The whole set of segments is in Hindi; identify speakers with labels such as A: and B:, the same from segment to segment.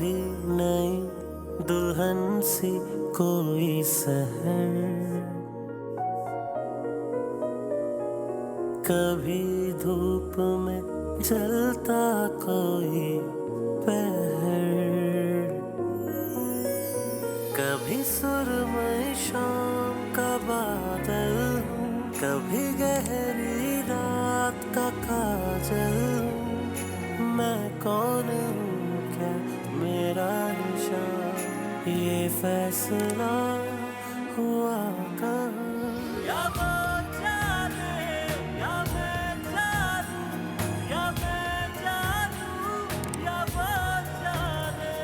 A: कभी नई दुल्हन सी कोई सहर, कभी धूप में जलता कोई पहर, कभी सुरमई शाम का बादल हूँ, कभी गहरी रात का काजल हूँ। मैं कौन हूँ, क्या मेरा निशान, ये फैसला हुआ कहाँ। या वो जाने या मैं जानूं, या मैं जानूं या वो जाने,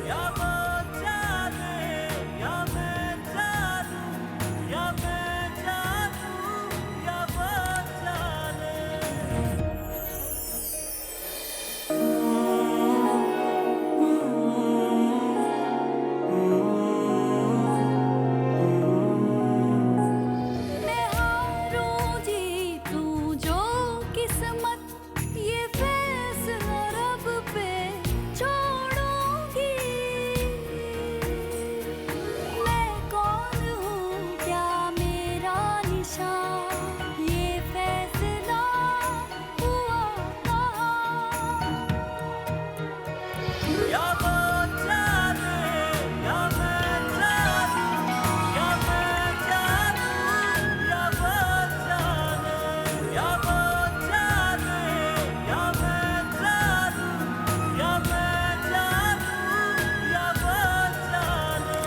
A: या वो जाने या मैं जानूं, या मैं जानूं या वो जाने।
B: मैं हारूं जीतूं जो किस्मत, ये फैसला रब पे छोड़ूंगी। मैं कौन हूँ, क्या मेरा निशान, ये फैसला हुआ कहाँ।
A: या वो जाने या मैं जानूं, या मैं जानूं या वो जाने, या वो जाने या मैं जानूं, या मैं जानूं या वो जाने।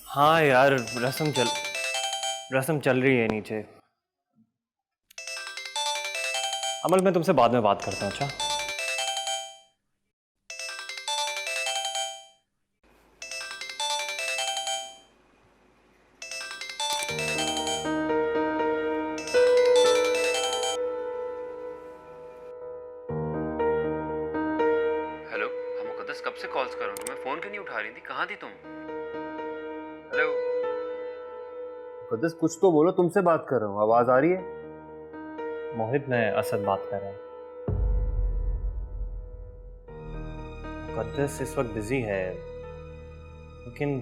A: हाँ यार, रस्म चल रही है नीचे। अमल, मैं तुमसे बाद में बात करता हूँ। अच्छा,
C: हेलो। हाँ मुकद्दस, कब से कॉल्स कर रहा हूँ तुम्हें, फोन क्यों नहीं उठा रही थी, कहाँ थी तुम? हेलो मुकद्दस, कुछ तो बोलो, तुमसे बात कर रहा हूँ, आवाज आ रही है?
A: मोहित, मैं असद बात कर रहा हूँ। मुकद्दस इस वक्त बिजी है, लेकिन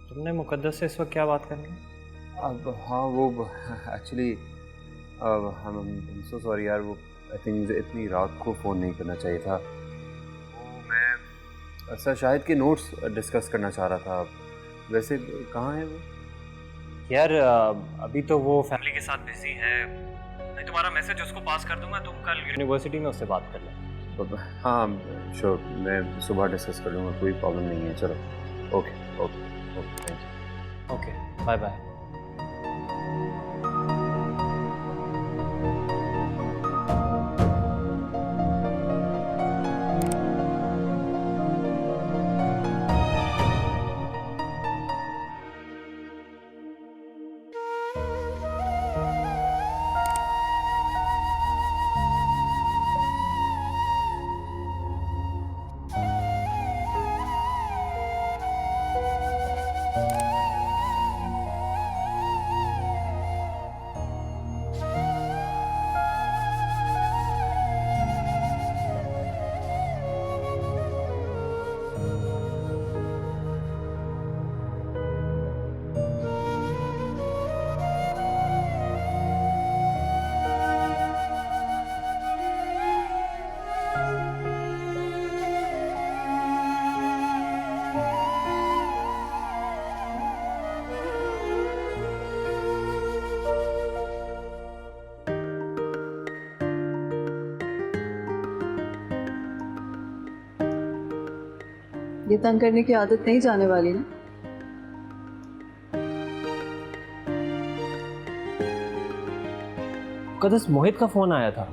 A: तुमने मुकद्दस से इस वक्त क्या बात करनी है?
C: अब हाँ, वो एक्चुअली हम सो सॉरी यार, वो आई थिंक मुझे इतनी रात को फ़ोन नहीं करना चाहिए था। वो मैं सर शाहिद के नोट्स डिस्कस करना चाह रहा था। वैसे कहाँ है वो?
A: यार अभी तो वो फैमिली के साथ बिजी है। मैं तुम्हारा मैसेज उसको पास कर दूंगा, तुम कल यूनिवर्सिटी में उससे बात कर लेना।
C: हाँ श्योर, मैं सुबह डिस्कस कर लूँगा, कोई प्रॉब्लम नहीं है। चलो, okay okay okay, thank you.
A: Okay, bye bye.
D: ये तंग करने की आदत नहीं जाने वाली ना।
A: मुकद्दस, मोहित का फोन आया था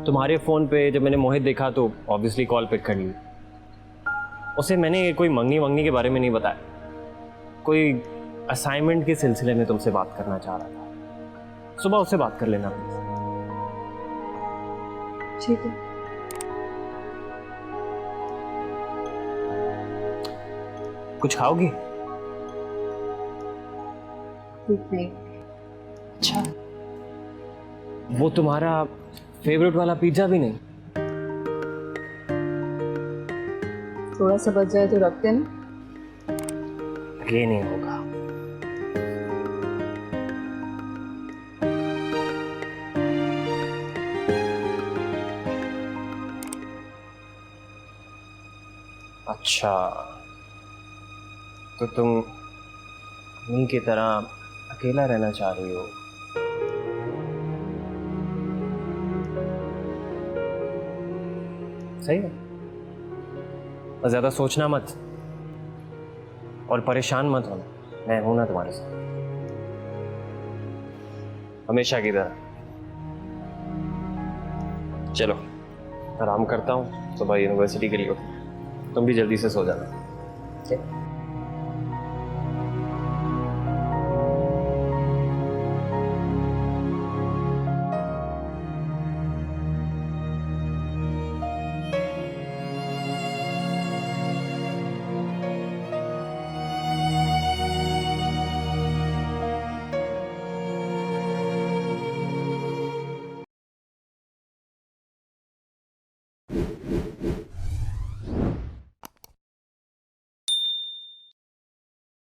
A: तुम्हारे फोन पे। जब मैंने मोहित देखा तो ऑब्वियसली कॉल पिक कर ली। उसे मैंने कोई मंगनी वंगनी के बारे में नहीं बताया, कोई असाइनमेंट के सिलसिले में तुमसे बात करना चाह रहा था। सुबह उससे बात कर लेना प्लीज।
D: ठीक है।
A: कुछ खाओगी?
D: ठीक नहीं।
A: अच्छा, वो तुम्हारा फेवरेट वाला पिज्जा भी नहीं?
D: थोड़ा सा बच जाए तो रखते ना।
A: ये नहीं होगा। अच्छा, तो तुम उन्हीं की तरह अकेला रहना चाह रही हो? सही है, और ज्यादा सोचना मत और परेशान मत होना, मैं हूं ना तुम्हारे साथ हमेशा की तरह। चलो आराम करता हूँ, सुबह यूनिवर्सिटी के लिए उठना। तुम भी जल्दी से सो जाना, ठीक है?